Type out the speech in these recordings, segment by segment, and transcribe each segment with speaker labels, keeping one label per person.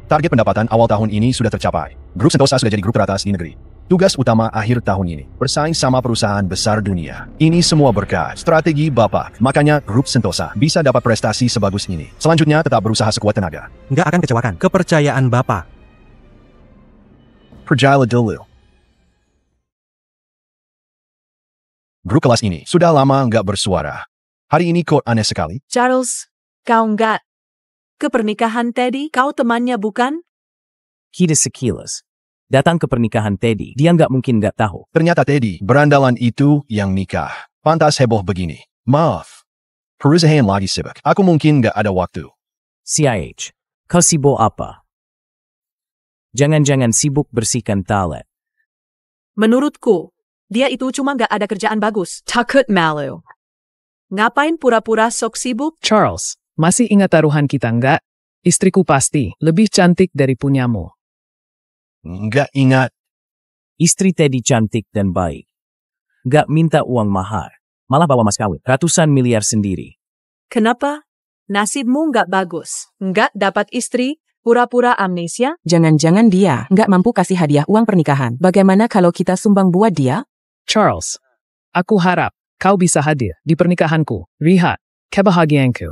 Speaker 1: Target pendapatan awal tahun ini sudah tercapai. Grup Sentosa sudah jadi grup teratas di negeri. Tugas utama akhir tahun ini, bersaing sama perusahaan besar dunia. Ini semua berkat strategi Bapak. Makanya Grup Sentosa bisa dapat prestasi sebagus ini. Selanjutnya tetap berusaha sekuat tenaga.
Speaker 2: Nggak akan kecewakan kepercayaan Bapak.
Speaker 1: Percayalah dulu. Grup kelas ini sudah lama nggak bersuara. Hari ini kok aneh sekali.
Speaker 3: Charles, kau nggak ke pernikahan Teddy? Kau temannya bukan?
Speaker 4: Kita sekilas datang ke pernikahan Teddy, dia nggak mungkin nggak tahu.
Speaker 1: Ternyata Teddy, berandalan itu yang nikah. Pantas heboh begini. Maaf. Perusahaan lagi sibuk. Aku mungkin nggak ada waktu.
Speaker 4: CIH, kau sibuk apa? Jangan-jangan sibuk bersihkan toilet.
Speaker 3: Menurutku, dia itu cuma nggak ada kerjaan bagus. Takut malu. Ngapain pura-pura sok sibuk?
Speaker 5: Charles, masih ingat taruhan kita nggak? Istriku pasti lebih cantik dari punyamu.
Speaker 1: Nggak ingat.
Speaker 4: Istri Teddy cantik dan baik. Nggak minta uang mahar. Malah bawa mas kawin ratusan miliar sendiri.
Speaker 3: Kenapa? Nasibmu nggak bagus. Nggak dapat istri, pura-pura amnesia?
Speaker 6: Jangan-jangan dia nggak mampu kasih hadiah uang pernikahan. Bagaimana kalau kita sumbang buat dia?
Speaker 5: Charles, aku harap kau bisa hadir di pernikahanku. Lihat kebahagiaanku.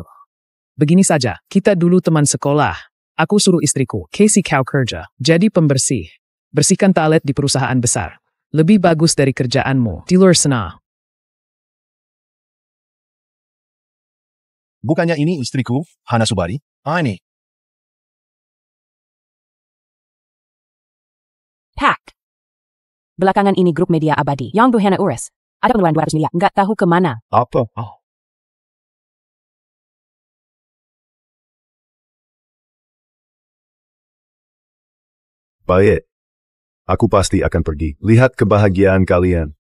Speaker 5: Begini saja, kita dulu teman sekolah. Aku suruh istriku, Casey, kau kerja jadi pembersih. Bersihkan toilet di perusahaan besar. Lebih bagus dari kerjaanmu di luar sana.
Speaker 1: Bukannya ini istriku, Hana Subari? Ini.
Speaker 6: Pak. Belakangan ini grup media abadi yang Bu Hana urus. Ada pengeluaran 200 miliar, nggak tahu kemana.
Speaker 1: Apa? Oh.
Speaker 7: Baik. Aku pasti akan pergi. Lihat kebahagiaan kalian.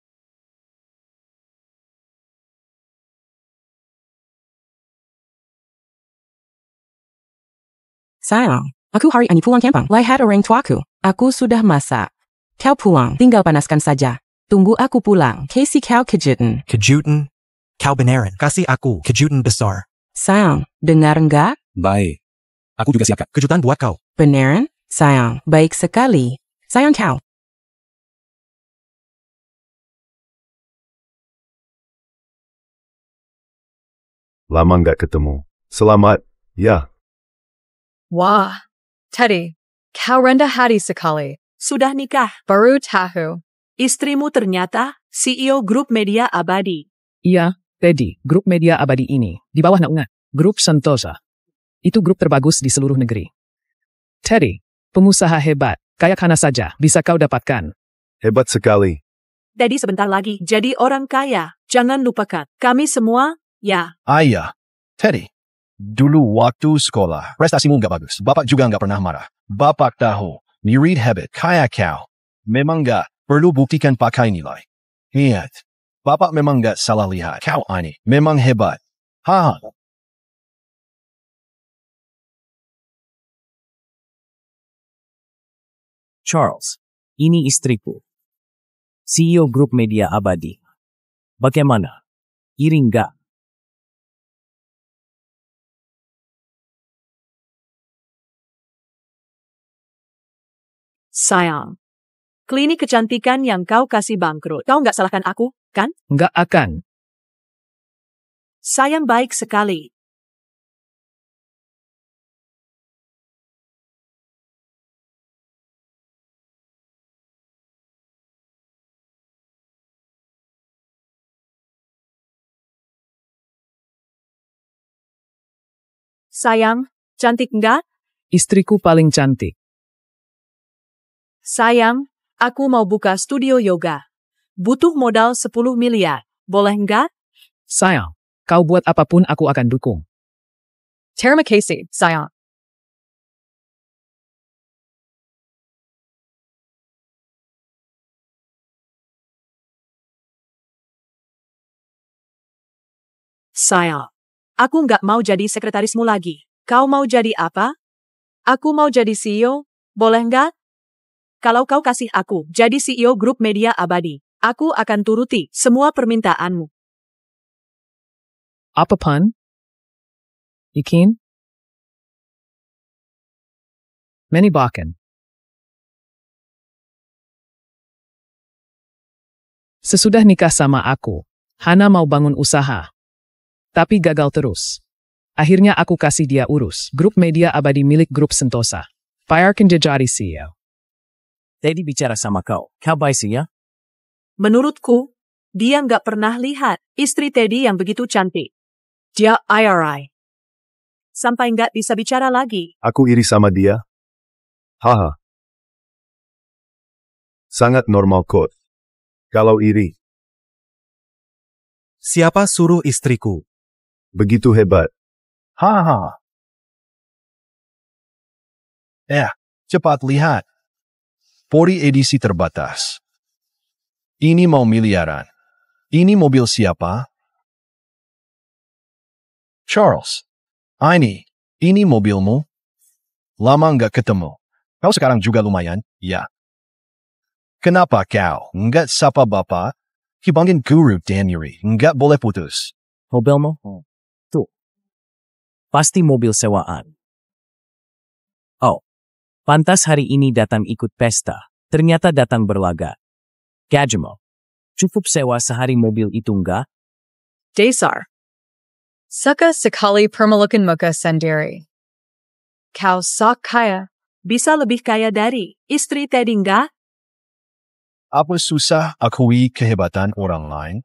Speaker 6: Sayang, aku hari ini pulang kampung. Lihat orang tuaku. Aku sudah masak. Kau pulang, tinggal panaskan saja. Tunggu aku pulang. Casey, kau kejutan.
Speaker 2: Kejutan? Kau beneran. Kasih aku kejutan besar.
Speaker 6: Sayang, dengar nggak?
Speaker 2: Baik. Aku juga siapkan kejutan buat kau.
Speaker 6: Beneran? Sayang, baik sekali. Sayang kau.
Speaker 7: Lama nggak ketemu. Selamat, ya.
Speaker 8: Wah, Teddy, kau rendah hati sekali.
Speaker 3: Sudah nikah.
Speaker 8: Baru tahu.
Speaker 3: Istrimu ternyata CEO Grup Media Abadi.
Speaker 5: Iya, Teddy, grup media abadi ini, di bawah naungan Grup Sentosa. Itu grup terbagus di seluruh negeri. Teddy, pengusaha hebat, kayak Hana saja, bisa kau dapatkan.
Speaker 7: Hebat sekali.
Speaker 3: Teddy sebentar lagi jadi orang kaya. Jangan lupakan, kami semua, ya.
Speaker 1: Ayah. Teddy. Dulu waktu sekolah, prestasimu nggak bagus. Bapak juga nggak pernah marah. Bapak tahu, mirip hebat, kayak kau. Memang nggak perlu buktikan pakai nilai. Lihat. Bapak memang nggak salah lihat. Kau ini memang hebat. Haha.
Speaker 4: Charles, ini istriku. CEO Grup Media Abadi. Bagaimana? Iri nggak?
Speaker 3: Sayang. Klinik kecantikan yang kau kasih bangkrut. Kau nggak salahkan aku, kan?
Speaker 5: Nggak akan.
Speaker 3: Sayang baik sekali. Sayang, cantik nggak?
Speaker 5: Istriku paling cantik.
Speaker 3: Sayang, aku mau buka studio yoga. Butuh modal 10 miliar. Boleh nggak?
Speaker 5: Sayang, kau buat apapun aku akan dukung.
Speaker 8: Terima kasih, sayang.
Speaker 3: Sayang, aku nggak mau jadi sekretarismu lagi. Kau mau jadi apa? Aku mau jadi CEO. Boleh nggak? Kalau kau kasih aku jadi CEO Grup Media Abadi, aku akan turuti semua permintaanmu.
Speaker 5: Apa pun? Yakin? Menibakan. Sesudah nikah sama aku, Hana mau bangun usaha. Tapi gagal terus. Akhirnya aku kasih dia urus grup media abadi milik grup Sentosa. Bayarkan dia jadi CEO.
Speaker 4: Teddy bicara sama kau. Kau baik sih ya?
Speaker 3: Menurutku, dia nggak pernah lihat istri Teddy yang begitu cantik. Dia IRI. Sampai nggak bisa bicara lagi.
Speaker 7: Aku iri sama dia. Haha. Sangat normal kok. Kalau iri,
Speaker 2: Siapa suruh istriku?
Speaker 7: begitu hebat.
Speaker 1: Haha. Cepat lihat. Pori edisi terbatas. Ini mau miliaran. Ini mobil siapa? Charles. Ini mobilmu? Lama nggak ketemu. Kau sekarang juga lumayan, ya. Kenapa kau nggak sapa bapak? Hibangin guru Danieri, nggak boleh putus.
Speaker 4: Mobilmu? Tuh. Pasti mobil sewaan. Oh. Pantas hari ini datang ikut pesta. Ternyata datang berlaga. Gajimo. Cukup sewa sehari mobil itu enggak?
Speaker 8: Dasar. Suka sekali permalukan muka sendiri.
Speaker 3: Kau sok kaya. Bisa lebih kaya dari istri Teddy nggak?
Speaker 1: Apa susah akui kehebatan orang lain?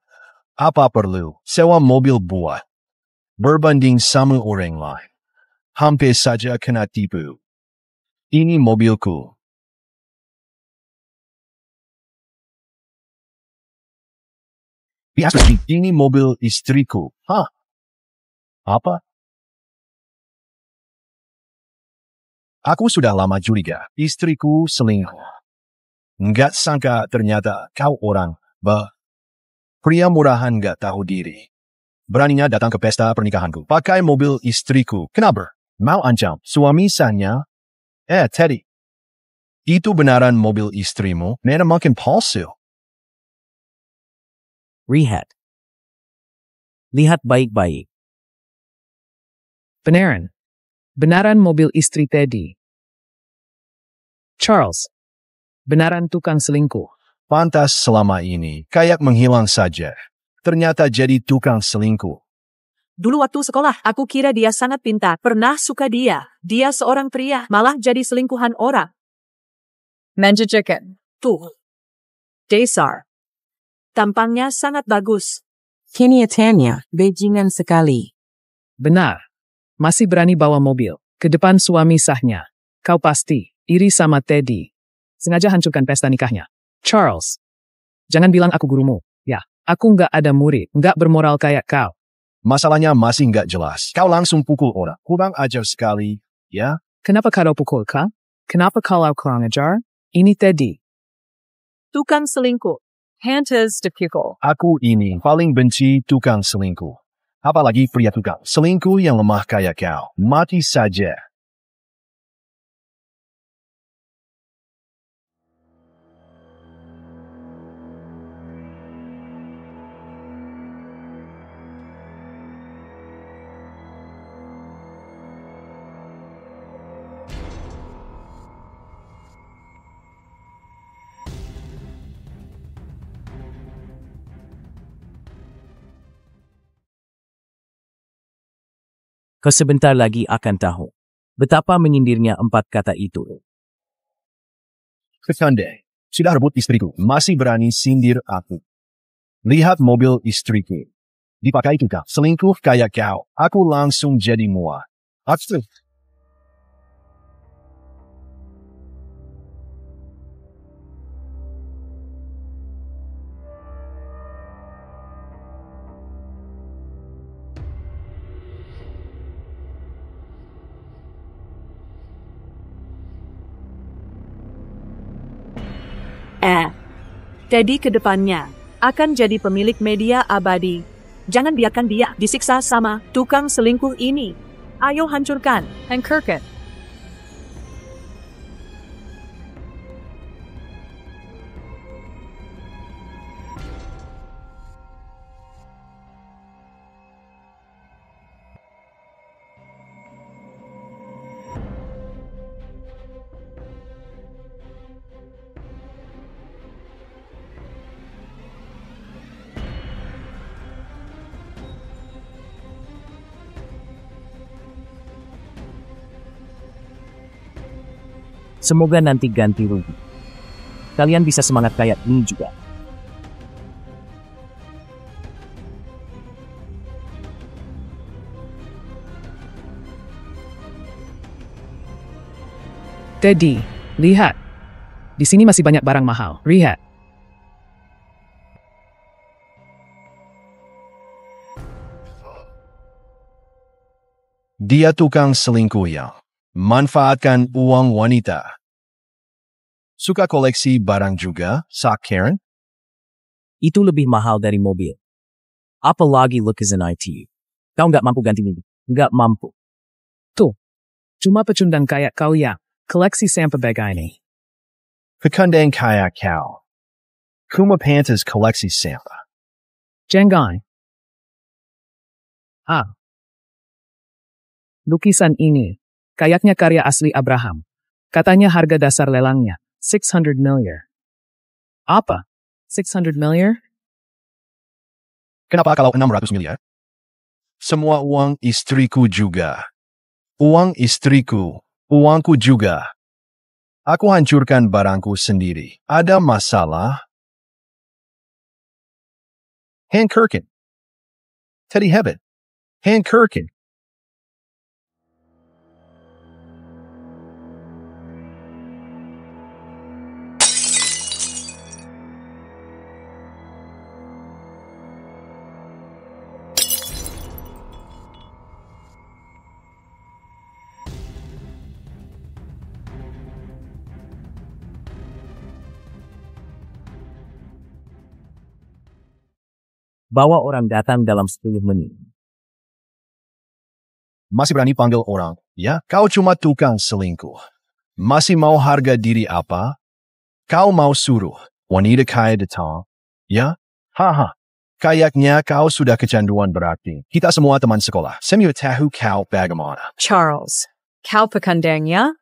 Speaker 1: Apa perlu sewa mobil buat berbanding sama orang lain? Hampir saja kena tipu. Ini mobilku. Biasa, ini mobil istriku. Hah? Apa? Aku sudah lama curiga istriku selingkuh. Nggak sangka ternyata kau orang, pria murahan nggak tahu diri. Beraninya datang ke pesta pernikahanku. Pakai mobil istriku. Kenapa? Mau ancam suami sahnya? Teddy. Itu benaran mobil istrimu? Nena makin palsu.
Speaker 4: Rehat. Lihat baik-baik.
Speaker 5: Benaran. Benaran mobil istri Teddy. Charles. Benaran tukang selingkuh.
Speaker 1: Pantas selama ini kayak menghilang saja. Ternyata jadi tukang selingkuh.
Speaker 3: Dulu waktu sekolah, aku kira dia sangat pintar. Pernah suka dia. Dia seorang pria, malah jadi selingkuhan orang.
Speaker 8: Menjijikan.
Speaker 3: Tuh. Dasar. Tampangnya sangat bagus.
Speaker 6: Kelihatannya bajingan sekali.
Speaker 5: Benar. Masih berani bawa mobil ke depan suami sahnya. Kau pasti iri sama Teddy. Sengaja hancurkan pesta nikahnya. Charles. Jangan bilang aku gurumu. Ya, aku nggak ada murid, nggak bermoral kayak kau.
Speaker 1: Masalahnya masih nggak jelas. Kau langsung pukul orang. Kurang ajar sekali, ya?
Speaker 5: Kenapa kau pukul kau? Kenapa kalau kurang ajar? Ini Teddy.
Speaker 3: Tukang selingkuh.
Speaker 8: Hantas dipukul.
Speaker 1: Aku ini paling benci tukang selingkuh. Apalagi pria tukang selingkuh yang lemah kayak kau. Mati saja.
Speaker 4: Kau sebentar lagi akan tahu betapa menyindirnya 4 kata itu.
Speaker 1: Ketande, sudah rebut istriku. Masih berani sindir aku. Lihat mobil istriku. Dipakai tukang selingkuh kayak kau. Aku langsung jadi muak. Aku
Speaker 3: Teddy ke depannya akan jadi pemilik media abadi. Jangan biarkan dia disiksa sama tukang selingkuh ini. Ayo hancurkan.
Speaker 8: Hancurkan.
Speaker 4: Semoga nanti ganti rugi. Kalian bisa semangat kayak ini juga.
Speaker 5: Teddy, lihat. Di sini masih banyak barang mahal. Lihat.
Speaker 1: Dia tukang selingkuh yang manfaatkan uang wanita. Suka koleksi barang juga, Sak Karen?
Speaker 4: Itu lebih mahal dari mobil. Apalagi Lukasen ITU. Kau nggak mampu ganti ini. Nggak mampu.
Speaker 5: Cuma pecundang kayak kau yang koleksi sampah begini.
Speaker 1: Pekundang kaya kau. Kuma pantas koleksi sampah.
Speaker 5: Jangan. Lukisan ini, kayaknya karya asli Abraham. Katanya harga dasar lelangnya, 600 miliar. Apa? 600 miliar?
Speaker 1: Kenapa kalau 600 miliar? Semua uang istriku juga. Uang istriku, uangku juga. Aku hancurkan barangku sendiri. Ada masalah? Handkerken. Teddy Hebbett. Handkerken.
Speaker 4: Bawa orang datang dalam 10 menit.
Speaker 1: Masih berani panggil orang, ya? Kau cuma tukang selingkuh. Masih mau harga diri apa? Kau mau suruh wanita kaya datang, ya? Haha. Kayaknya kau sudah kecanduan berarti. Kita semua teman sekolah. Semua tahu kau bagaimana.
Speaker 8: Charles, kau pekundangnya?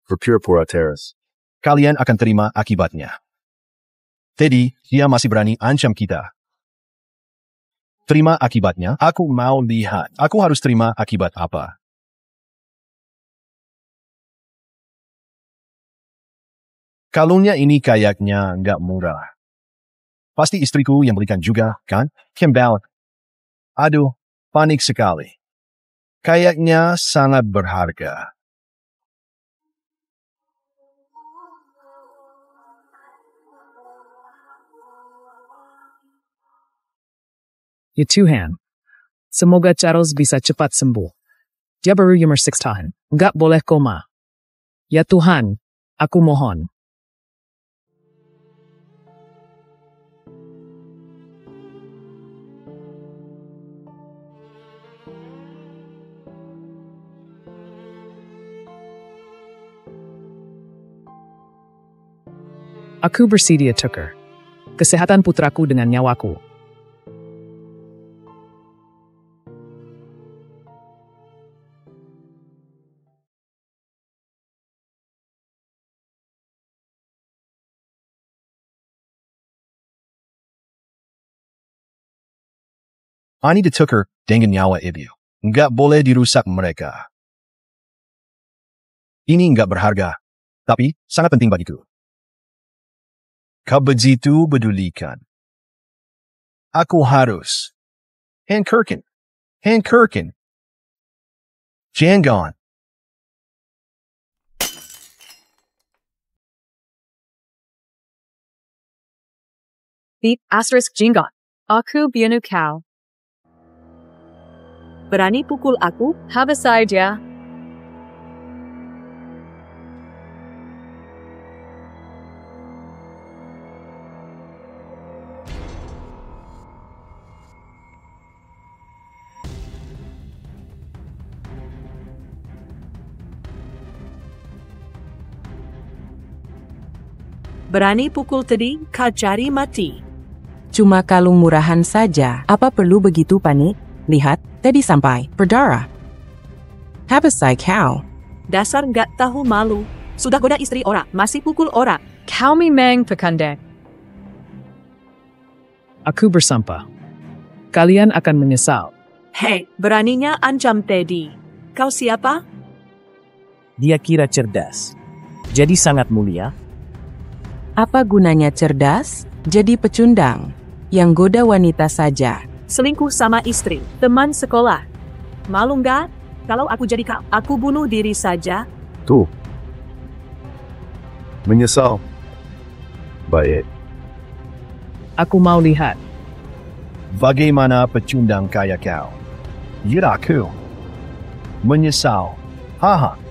Speaker 7: For pure Porateras.
Speaker 1: Kalian akan terima akibatnya. Teddy, dia masih berani ancam kita. Terima akibatnya, aku mau lihat. Aku harus terima akibat apa? Kalungnya ini kayaknya nggak murah. Pasti istriku yang belikan juga, kan? Kembali. Aduh, panik sekali. Kayaknya sangat berharga.
Speaker 5: Ya Tuhan. Semoga Charles bisa cepat sembuh. Dia baru umur 6 tahun. Nggak boleh koma. Ya Tuhan, aku mohon. Aku bersedia tukar kesehatan putraku dengan nyawaku.
Speaker 1: Ani ditukar dengan nyawa ibu. Nggak boleh dirusak mereka. Ini nggak berharga, tapi sangat penting bagiku. Kau begitu pedulikan. Aku harus. Handkerken. Handkerken. Jangan.
Speaker 8: Beep asterisk jingot. Aku bianu kau.
Speaker 3: Berani pukul aku?
Speaker 8: Habis saja.
Speaker 3: Berani pukul Teddy, kau cari mati.
Speaker 6: Cuma kalung murahan saja. Apa perlu begitu panik? Lihat, Teddy sampai berdarah. Habisai kau.
Speaker 3: Dasar nggak tahu malu. Sudah goda istri orang, masih pukul orang.
Speaker 8: Kau memang pekundang.
Speaker 5: Aku bersumpah. Kalian akan menyesal.
Speaker 3: Hei, beraninya ancam Teddy. Kau siapa?
Speaker 4: Dia kira cerdas. Jadi sangat mulia.
Speaker 6: Apa gunanya cerdas? Jadi pecundang. Yang goda wanita saja.
Speaker 3: Selingkuh sama istri, teman sekolah. Malu nggak? Kalau aku jadi kau, aku bunuh diri saja.
Speaker 7: Tuh. Menyesal. Baik.
Speaker 5: Aku mau lihat.
Speaker 1: Bagaimana pecundang kaya kau? Ya aku. Menyesal. Haha.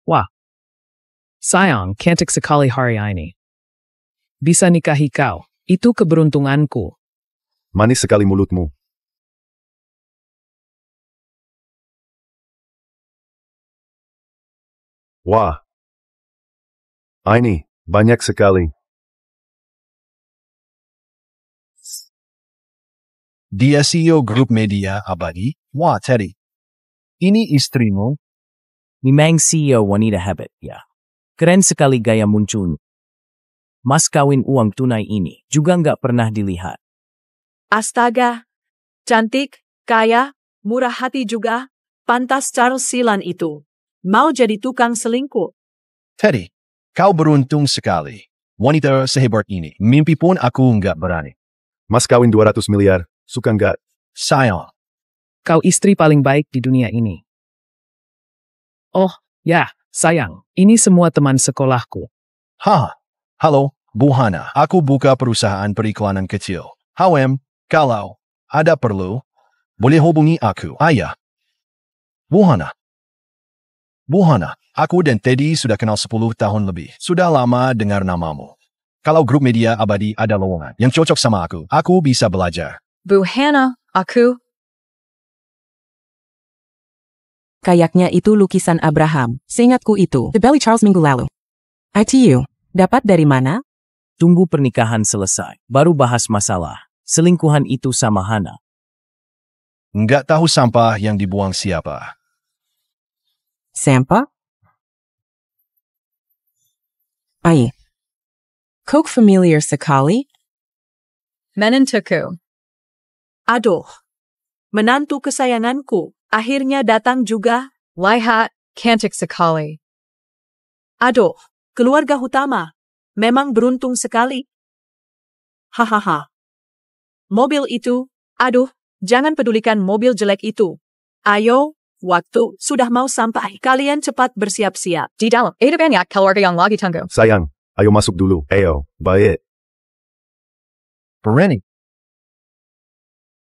Speaker 5: Wah. Sayang, cantik sekali hari ini. Bisa nikahi kau. Itu keberuntunganku.
Speaker 7: Manis sekali mulutmu. Wah. Ini, banyak sekali.
Speaker 1: Dia CEO grup media abadi. Wah, Teddy. Ini istrimu?
Speaker 4: Memang CEO wanita hebat, ya. Keren sekali gaya muncul. Mas kawin uang tunai ini juga nggak pernah dilihat.
Speaker 3: Astaga. Cantik, kaya, murah hati juga. Pantas Charles Silan itu. Mau jadi tukang selingkuh.
Speaker 1: Teddy, kau beruntung sekali. Wanita sehebat ini. Mimpi pun aku nggak berani.
Speaker 7: Mas kawin 200 miliar. Suka nggak?
Speaker 1: Sayang.
Speaker 5: Kau istri paling baik di dunia ini. Oh, ya, sayang. Ini semua teman sekolahku.
Speaker 1: Haha. Halo, Bu Hana. Aku buka perusahaan periklanan kecil. Kalau ada perlu, boleh hubungi aku. Ayah. Bu Hana. Bu Hana, aku dan Teddy sudah kenal 10 tahun lebih. Sudah lama dengar namamu. Kalau grup media abadi ada lowongan yang cocok sama aku bisa belajar.
Speaker 8: Bu Hannah, aku.
Speaker 6: Kayaknya itu lukisan Abraham. Seingatku itu. The Belly Charles minggu lalu. ITU. Dapat dari mana?
Speaker 4: Tunggu pernikahan selesai, baru bahas masalah. Selingkuhan itu sama Hana.
Speaker 1: Nggak tahu sampah yang dibuang siapa.
Speaker 6: Sampah? Kok familiar sekali?
Speaker 8: Menantuku.
Speaker 3: Aduh. Menantu kesayanganku. Akhirnya datang juga.
Speaker 8: Lihat, cantik sekali.
Speaker 3: Aduh. Keluarga utama. Memang beruntung sekali. Hahaha. Mobil itu. Aduh. Jangan pedulikan mobil jelek itu. Ayo. Waktu sudah mau sampai. Kalian cepat bersiap-siap.
Speaker 8: Di dalam, ada banyak keluarga yang lagi tunggu.
Speaker 7: Sayang, ayo masuk dulu. Ayo, baik.
Speaker 1: Berani.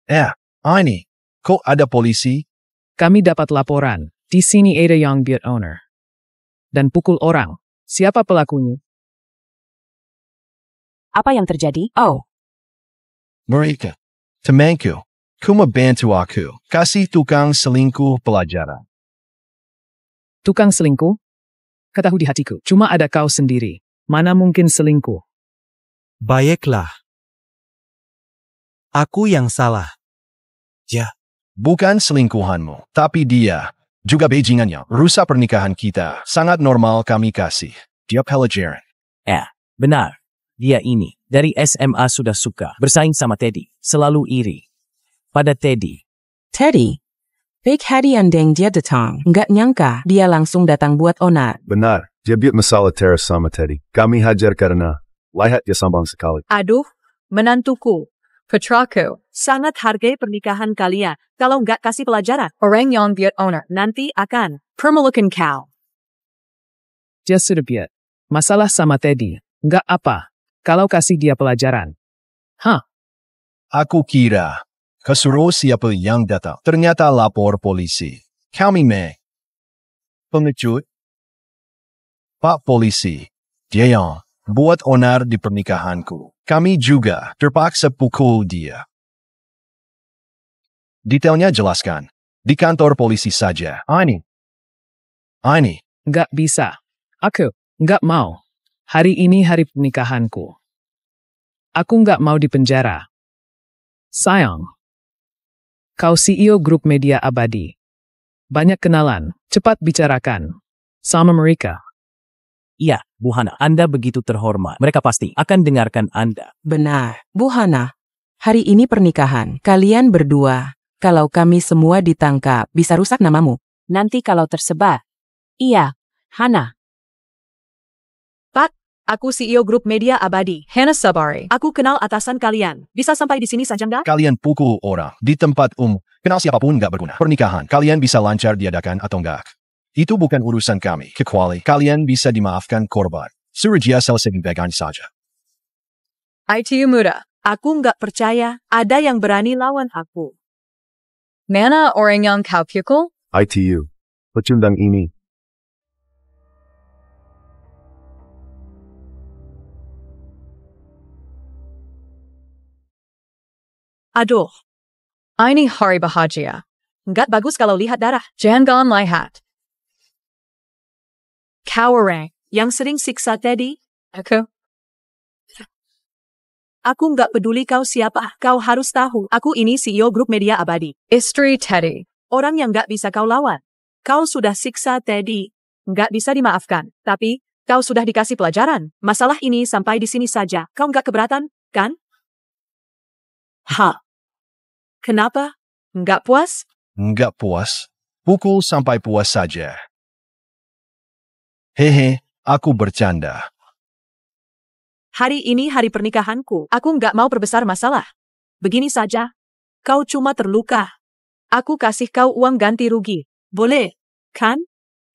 Speaker 1: Ini. Kok ada polisi?
Speaker 5: Kami dapat laporan. Di sini ada yang beat owner. Dan pukul orang. Siapa pelakunya?
Speaker 6: Apa yang terjadi? Oh,
Speaker 1: Mereka. Temanku. Membantu aku. Kasih tukang selingkuh pelajaran.
Speaker 5: Tukang selingkuh? Ketahui di hatiku, cuma ada kau sendiri. Mana mungkin selingkuh?
Speaker 2: Baiklah. Aku yang salah.
Speaker 1: Bukan selingkuhanmu, tapi dia. Juga bajingannya. Rusak pernikahan kita. Sangat normal kami kasih. Dia pelajaran.
Speaker 4: Benar. Dia ini, dari SMA sudah suka bersaing sama Teddy. Selalu iri. Pada Teddy.
Speaker 6: Teddy. Fake hadi andeng dia datang. Nggak nyangka dia langsung datang buat onat.
Speaker 7: Benar, dia buat masalah teras sama Teddy. Kami hajar karena lihat dia sambang sekali.
Speaker 3: Aduh. Menantuku.
Speaker 8: Putraku.
Speaker 3: Sangat hargai pernikahan kalian. Kalau nggak kasih pelajaran,
Speaker 8: Orang yang beat owner.
Speaker 3: nanti akan permalukan kau.
Speaker 5: Dia sudah biat. Masalah sama Teddy. Nggak apa. Kalau kasih dia pelajaran.
Speaker 1: Aku kira. Kesuruh siapa yang datang. Ternyata lapor polisi. Kami pengecut. Pak Polisi, dia buat onar di pernikahanku. Kami juga terpaksa pukul dia. Detailnya jelaskan. Di kantor polisi saja. Aini.
Speaker 5: Nggak bisa. Aku nggak mau. Hari ini hari pernikahanku. Aku nggak mau di penjara. Sayang. Kau CEO grup media abadi. Banyak kenalan. Cepat bicarakan sama mereka.
Speaker 4: Iya, Bu Hana, Anda begitu terhormat. Mereka pasti akan dengarkan Anda.
Speaker 6: Benar, Bu Hana. Hari ini pernikahan. Kalian berdua. Kalau kami semua ditangkap, bisa rusak namamu.
Speaker 9: Nanti kalau tersebar. Iya, Hana.
Speaker 3: Aku CEO grup media abadi.
Speaker 8: Hannah Sabari.
Speaker 3: Aku kenal atasan kalian. Bisa sampai di sini saja nggak?
Speaker 1: Kalian pukul orang di tempat kenal siapapun nggak berguna. Pernikahan, kalian bisa lancar diadakan atau enggak. Itu bukan urusan kami, kecuali kalian bisa dimaafkan korban. Suruh dia selesai bagian saja.
Speaker 8: ITU Muda.
Speaker 3: Aku nggak percaya ada yang berani lawan aku.
Speaker 8: Mana orang yang kau pukul?
Speaker 7: ITU. Pecundang ini.
Speaker 3: Aduh,
Speaker 8: Ini hari bahagia.
Speaker 3: nggak bagus kalau lihat darah.
Speaker 8: Jangan lihat.
Speaker 3: Kau orang yang sering siksa Teddy. Aku nggak peduli kau siapa. Kau harus tahu, aku ini CEO grup media abadi.
Speaker 8: Istri Teddy.
Speaker 3: Orang yang nggak bisa kau lawan. Kau sudah siksa Teddy. Nggak bisa dimaafkan. Tapi, kau sudah dikasih pelajaran. Masalah ini sampai di sini saja. Kau nggak keberatan, kan? Kenapa? Nggak puas?
Speaker 1: Nggak puas? Pukul sampai puas saja. Hehe, aku bercanda.
Speaker 3: Hari ini hari pernikahanku. Aku nggak mau perbesar masalah. Begini saja. Kau cuma terluka. Aku kasih kau uang ganti rugi. Boleh, kan?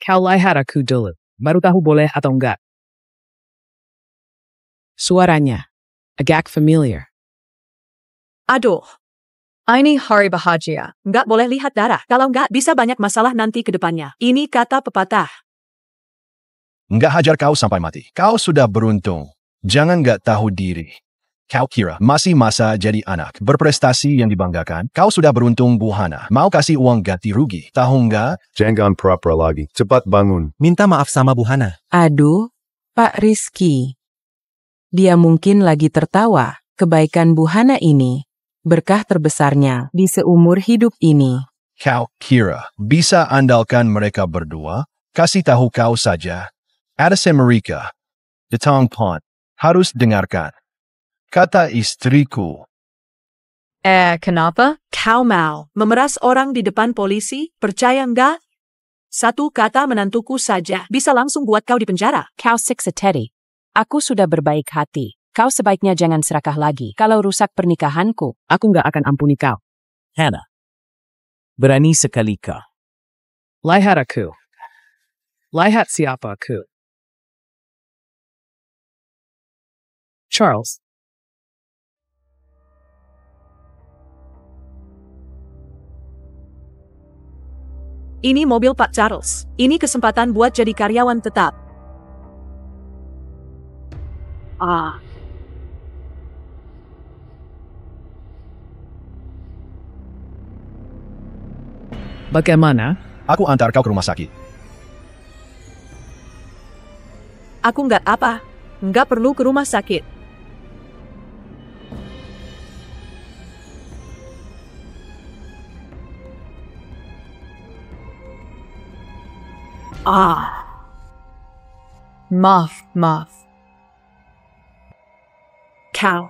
Speaker 5: Kau lihat aku dulu. Baru tahu boleh atau enggak. Suaranya agak familiar.
Speaker 3: Aduh,
Speaker 8: Ini hari bahagia.
Speaker 3: nggak boleh lihat darah. Kalau nggak bisa banyak masalah nanti ke depannya. Ini kata pepatah.
Speaker 1: Nggak hajar kau sampai mati. Kau sudah beruntung. Jangan nggak tahu diri. Kau kira masih masa jadi anak berprestasi yang dibanggakan? Kau sudah beruntung, Bu Hana. Mau kasih uang ganti rugi. Tahu nggak?
Speaker 7: Jangan pura-pura lagi. Cepat bangun.
Speaker 2: Minta maaf sama Bu Hana.
Speaker 6: Aduh, Pak Rizky. Dia mungkin lagi tertawa. Kebaikan Bu Hana ini. Berkah terbesarnya di seumur hidup ini.
Speaker 1: Kau kira bisa andalkan mereka berdua? Kasih tahu kau saja. Ada mereka. Detang pon. Harus dengarkan. Kata istriku.
Speaker 8: Kenapa?
Speaker 3: Kau mau memeras orang di depan polisi? Percaya nggak? Satu kata menantuku saja bisa langsung buat kau di penjara.
Speaker 9: Kau siksa Teddy. Aku sudah berbaik hati. Kau sebaiknya jangan serakah lagi kalau rusak pernikahanku.
Speaker 5: Aku nggak akan ampuni kau.
Speaker 4: Hana. Berani sekali kau.
Speaker 5: Lihat aku. Lihat siapa aku. Charles.
Speaker 3: Ini mobil Pak Charles. Ini kesempatan buat jadi karyawan tetap.
Speaker 5: Bagaimana?
Speaker 1: Aku antar kau ke rumah sakit.
Speaker 3: Aku nggak apa. Nggak perlu ke rumah sakit.
Speaker 8: Maaf.
Speaker 3: Kau.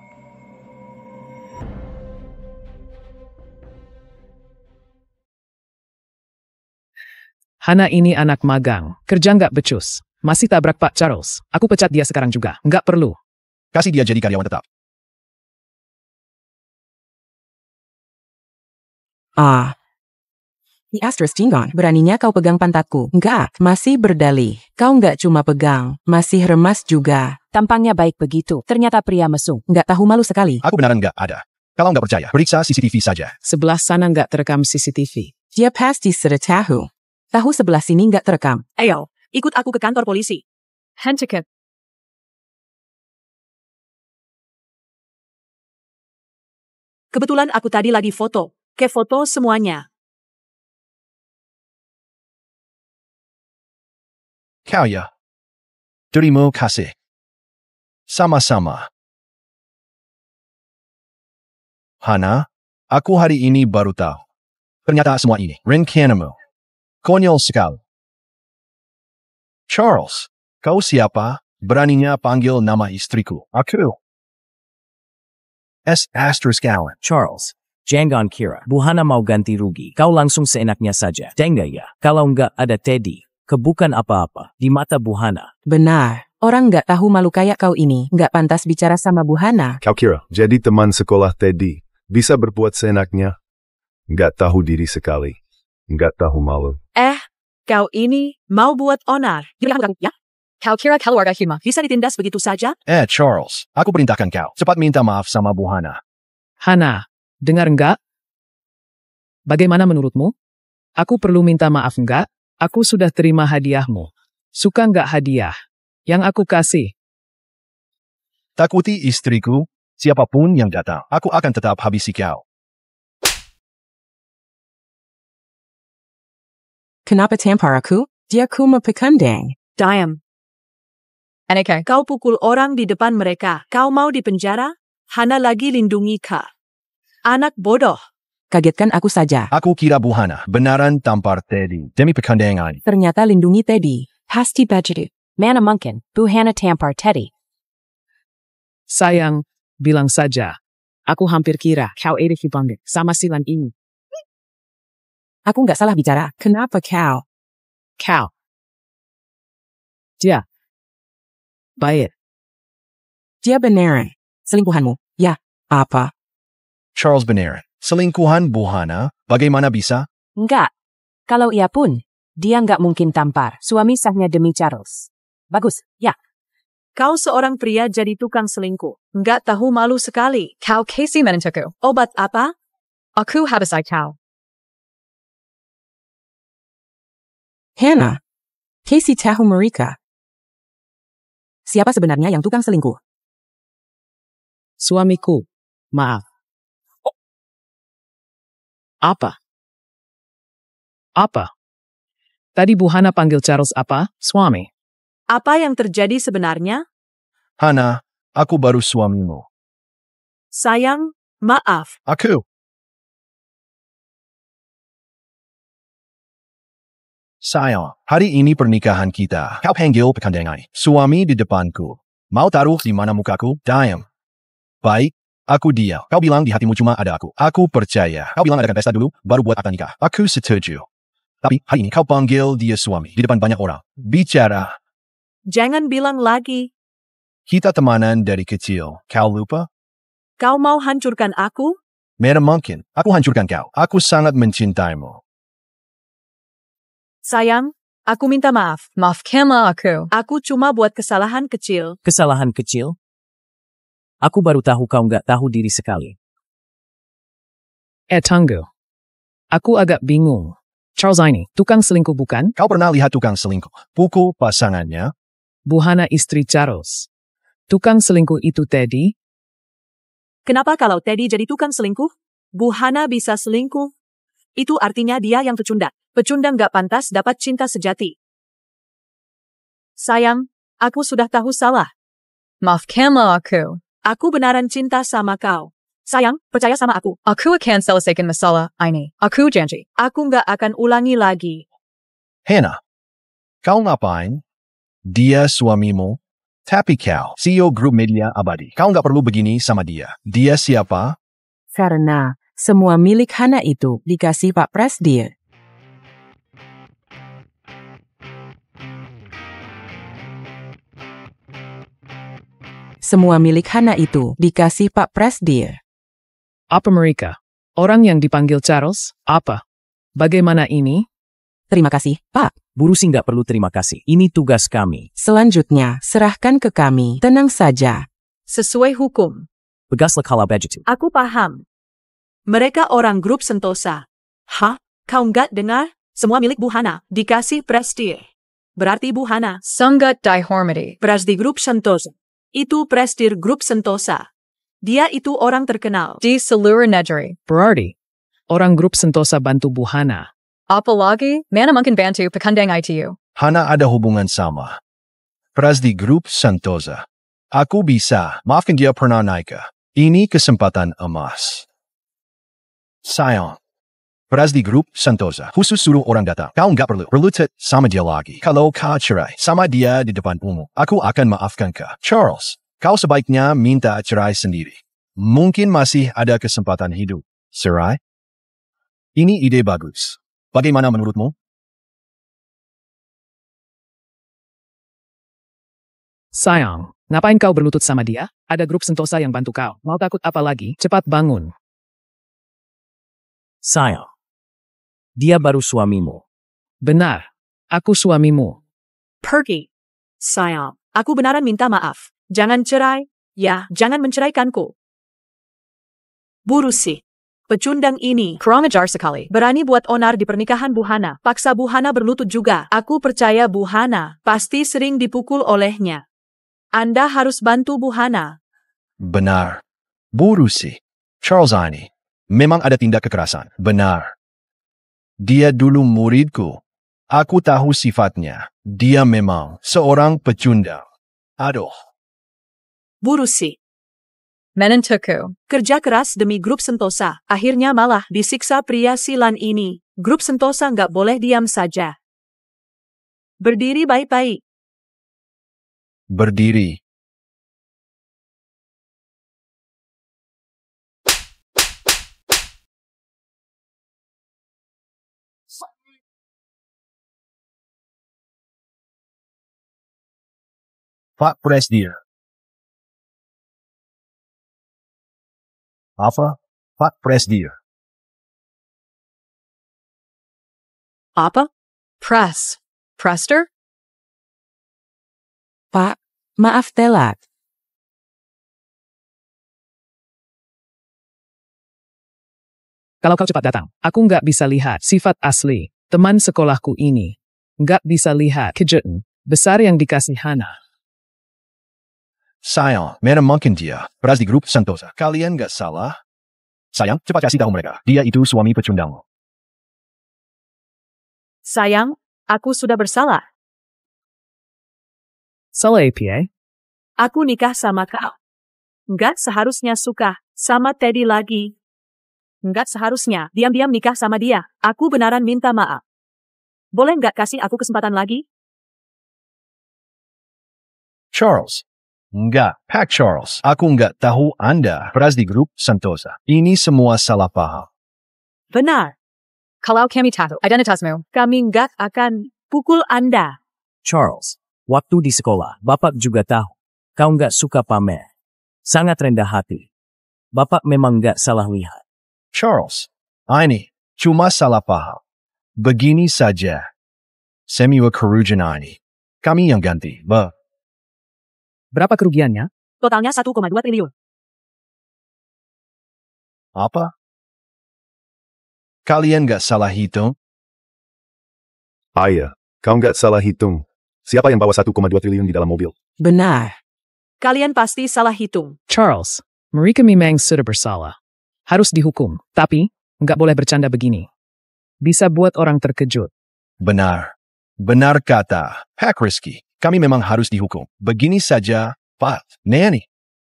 Speaker 5: Hana ini anak magang. Kerja nggak becus. Masih tabrak Pak Charles. Aku pecat dia sekarang juga. Nggak perlu.
Speaker 1: Kasih dia jadi karyawan tetap.
Speaker 6: Di Astros Cinggon, beraninya kau pegang pantatku. Enggak, masih berdalih. Kau nggak cuma pegang, masih remas juga.
Speaker 9: Tampangnya baik begitu. Ternyata pria mesum.
Speaker 6: Nggak tahu malu sekali.
Speaker 1: Aku beneran nggak ada. Kalau nggak percaya, periksa CCTV saja.
Speaker 5: Sebelah sana nggak terekam CCTV.
Speaker 6: Dia pasti sudah tahu. Tahu sebelah sini nggak terekam.
Speaker 3: Ayo, ikut aku ke kantor polisi.
Speaker 8: Hentikip.
Speaker 3: Kebetulan aku tadi lagi foto. Ke foto semuanya.
Speaker 1: Kau ya. Terima kasih. Sama-sama. Hana, aku hari ini baru tahu. Ternyata semua ini rencanamu. Konyol sekali. Charles, kau siapa? Beraninya panggil nama istriku. Aku. S. Allen.
Speaker 4: Charles, jangan kira Buhana mau ganti rugi. Kau langsung seenaknya saja. Tengga ya, kalau nggak ada Teddy, kebukan apa-apa di mata Buhana.
Speaker 6: Benar. Orang nggak tahu malu kayak kau ini nggak pantas bicara sama Buhana.
Speaker 7: Kau kira jadi teman sekolah Teddy bisa berbuat seenaknya? Nggak tahu diri sekali. Nggak tahu malu.
Speaker 3: Kau ini mau buat onar. Ya?
Speaker 8: Kau kira keluarga Hima
Speaker 3: Bisa ditindas begitu saja?
Speaker 1: Charles, aku perintahkan kau. Cepat minta maaf sama Buhana.
Speaker 5: Hana, dengar enggak? Bagaimana menurutmu? Aku perlu minta maaf enggak? Aku sudah terima hadiahmu. Suka enggak hadiah yang aku kasih?
Speaker 1: Takuti istriku, siapapun yang datang, aku akan tetap habisi kau.
Speaker 6: Kenapa tampar aku? Dia kuma pekandang.
Speaker 3: Diam.
Speaker 8: NK.
Speaker 3: Kau pukul orang di depan mereka. Kau mau dipenjara? Hana lagi lindungi kau. Anak bodoh.
Speaker 6: Kagetkan aku saja.
Speaker 1: Aku kira Buhana benaran tampar Teddy demi pekandangan.
Speaker 6: Ternyata lindungi Teddy.
Speaker 9: Pasti budgetu. Mana mungkin Buhana tampar Teddy.
Speaker 5: Sayang, bilang saja. Aku hampir kira kau ada hubungan sama silan ini.
Speaker 6: Aku nggak salah bicara. Kenapa kau?
Speaker 5: Kau. Dia. Baik.
Speaker 6: Dia beneran. Selingkuhanmu. Ya, apa?
Speaker 1: Charles benaran. Selingkuhan Buhana, bagaimana bisa?
Speaker 9: Enggak. Kalau ia pun, dia nggak mungkin tampar suami sahnya demi Charles. Bagus, ya.
Speaker 3: Kau seorang pria jadi tukang selingkuh. Nggak tahu malu sekali.
Speaker 8: Kau Casey menentuku.
Speaker 3: Obat apa?
Speaker 8: Aku habisai kau.
Speaker 6: Hannah. Casey tahu mereka. Siapa sebenarnya yang tukang selingkuh?
Speaker 5: Suamiku. Maaf. Apa? Apa? Tadi Buhana panggil Charles apa? Suami.
Speaker 3: Apa yang terjadi sebenarnya?
Speaker 1: Hana, aku baru suamimu.
Speaker 3: Sayang, maaf.
Speaker 1: Aku. Sayang, hari ini pernikahan kita. Kau panggil pekandangan. Suami di depanku. Mau taruh di mana mukaku? Diam. Baik, aku diam. Kau bilang di hatimu cuma ada aku. Aku percaya. Kau bilang adakan pesta dulu, baru buat akad nikah. Aku setuju. Tapi hari ini kau panggil dia suami di depan banyak orang. Bicara.
Speaker 3: Jangan bilang lagi.
Speaker 1: Kita temanan dari kecil. Kau lupa?
Speaker 3: Kau mau hancurkan aku?
Speaker 1: Mana mungkin. Aku hancurkan kau. Aku sangat mencintaimu.
Speaker 3: Sayang, aku minta maaf.
Speaker 8: Maafkanlah aku.
Speaker 3: Aku cuma buat kesalahan kecil.
Speaker 4: Kesalahan kecil? Aku baru tahu kau nggak tahu diri sekali.
Speaker 5: Tunggu. Aku agak bingung. Charles ini, tukang selingkuh bukan?
Speaker 1: Kau pernah lihat tukang selingkuh? Pukul pasangannya?
Speaker 5: Buhana istri Charles. Tukang selingkuh itu Teddy?
Speaker 3: Kenapa kalau Teddy jadi tukang selingkuh? Buhana bisa selingkuh. Itu artinya dia yang pecundang. Pecundang gak pantas dapat cinta sejati. Sayang, aku sudah tahu salah.
Speaker 8: Maafkanlah aku.
Speaker 3: Aku benaran cinta sama kau. Sayang, percaya sama aku.
Speaker 8: Aku akan selesaikan masalah ini. Aku janji.
Speaker 3: Aku gak akan ulangi lagi.
Speaker 1: Hannah, kau ngapain? Dia suamimu? Tapi kau, CEO grup media abadi. Kau nggak perlu begini sama dia. Dia siapa?
Speaker 6: Karena semua milik Hana itu dikasih Pak Presdir. Semua milik Hana itu dikasih Pak Presdir.
Speaker 5: Apa mereka? Orang yang dipanggil Charles? Apa? Bagaimana ini?
Speaker 6: Terima kasih, Pak.
Speaker 4: Burusi nggak perlu terima kasih. Ini tugas kami.
Speaker 6: Selanjutnya, serahkan ke kami. Tenang saja.
Speaker 3: Sesuai hukum.
Speaker 4: Begaslah kalau budgetu.
Speaker 3: Aku paham. Mereka orang grup Sentosa. Hah? Kau nggak dengar? Semua milik Buhana dikasih Presdir. Berarti Bu Hana.
Speaker 8: Sungut Dihormity.
Speaker 3: Presdi Grup Sentosa. Itu Presdir Grup Sentosa. Dia itu orang terkenal.
Speaker 8: Di Seluruh Negeri.
Speaker 5: Berarti, orang grup Sentosa bantu Bu Hana.
Speaker 8: Apalagi, mana mungkin bantu pekundang ITU.
Speaker 1: Hana ada hubungan sama. Presdi Grup Sentosa. Aku bisa, maafkan dia pernah naik. Ini kesempatan emas. Sayang. Presdi Grup Sentosa. Khusus suruh orang datang. Kau nggak perlu tet sama dia lagi. Kalau kau cerai sama dia di depan umum, aku akan maafkan kau. Charles, kau sebaiknya minta cerai sendiri. Mungkin masih ada kesempatan hidup. Cerai? Ini ide bagus. Bagaimana menurutmu?
Speaker 5: Sayang, ngapain kau berlutut sama dia? Ada grup Sentosa yang bantu kau. Mau takut apa lagi? Cepat bangun.
Speaker 4: Sayang. Dia baru suamimu.
Speaker 5: Benar, aku suamimu.
Speaker 3: Pergi. Sayang, aku benaran minta maaf. Jangan cerai. Ya, jangan menceraikanku. Burusi. Pecundang ini
Speaker 8: Kurang ajar sekali.
Speaker 3: berani buat onar di pernikahan Bu Hana. Paksa Bu Hana berlutut juga. Aku percaya Bu Hana pasti sering dipukul olehnya. Anda harus bantu Bu Hana.
Speaker 1: Benar. Burusi. Charles ini. Memang ada tindak kekerasan. Benar. Dia dulu muridku. Aku tahu sifatnya. Dia memang seorang pecundang. Aduh.
Speaker 3: Burusi.
Speaker 8: Menentuku.
Speaker 3: Kerja keras demi grup Sentosa. Akhirnya malah disiksa pria silan ini. Grup Sentosa nggak boleh diam saja. Berdiri baik-baik.
Speaker 1: Berdiri. Pak Presdir. Apa? Pak Presdir.
Speaker 3: Apa?
Speaker 8: Press. Prester?
Speaker 6: Pak, maaf telat.
Speaker 5: Kalau kau cepat datang, aku nggak bisa lihat sifat asli teman sekolahku ini. Nggak bisa lihat kejadian besar yang dikasih Hana.
Speaker 1: Sayang, mana mungkin dia. Presdi Grup Sentosa. Kalian nggak salah? Sayang, cepat kasih tahu mereka. Dia itu suami pecundang.
Speaker 3: Sayang, aku sudah bersalah.
Speaker 5: Salah APA?
Speaker 3: Aku nikah sama kau. Nggak seharusnya suka sama Teddy lagi. Nggak seharusnya diam-diam nikah sama dia. Aku benaran minta maaf. Boleh nggak kasih aku kesempatan lagi?
Speaker 1: Charles. Enggak, Pak Charles. Aku nggak tahu Anda Presdi Grup Sentosa. Ini semua salah paham.
Speaker 3: Benar.
Speaker 8: Kalau kami tahu identitasmu.
Speaker 3: Kami nggak akan pukul Anda.
Speaker 4: Charles, waktu di sekolah, Bapak juga tahu. Kau nggak suka pamer. Sangat rendah hati. Bapak memang nggak salah lihat.
Speaker 1: Charles. Ini cuma salah paham. Begini saja. Semua kerugian ini. Kami yang ganti.
Speaker 5: Berapa kerugiannya?
Speaker 3: Totalnya 1,2 triliun.
Speaker 1: Apa? Kalian nggak salah hitung?
Speaker 7: Ayah, kau nggak salah hitung. Siapa yang bawa 1,2 triliun di dalam mobil?
Speaker 6: Benar.
Speaker 3: Kalian pasti salah hitung.
Speaker 5: Charles, mereka memang sudah bersalah. Harus dihukum, tapi nggak boleh bercanda begini. Bisa buat orang terkejut.
Speaker 1: Benar. Benar kata Pak Rizky. Kami memang harus dihukum. Begini saja, Pak. Nani.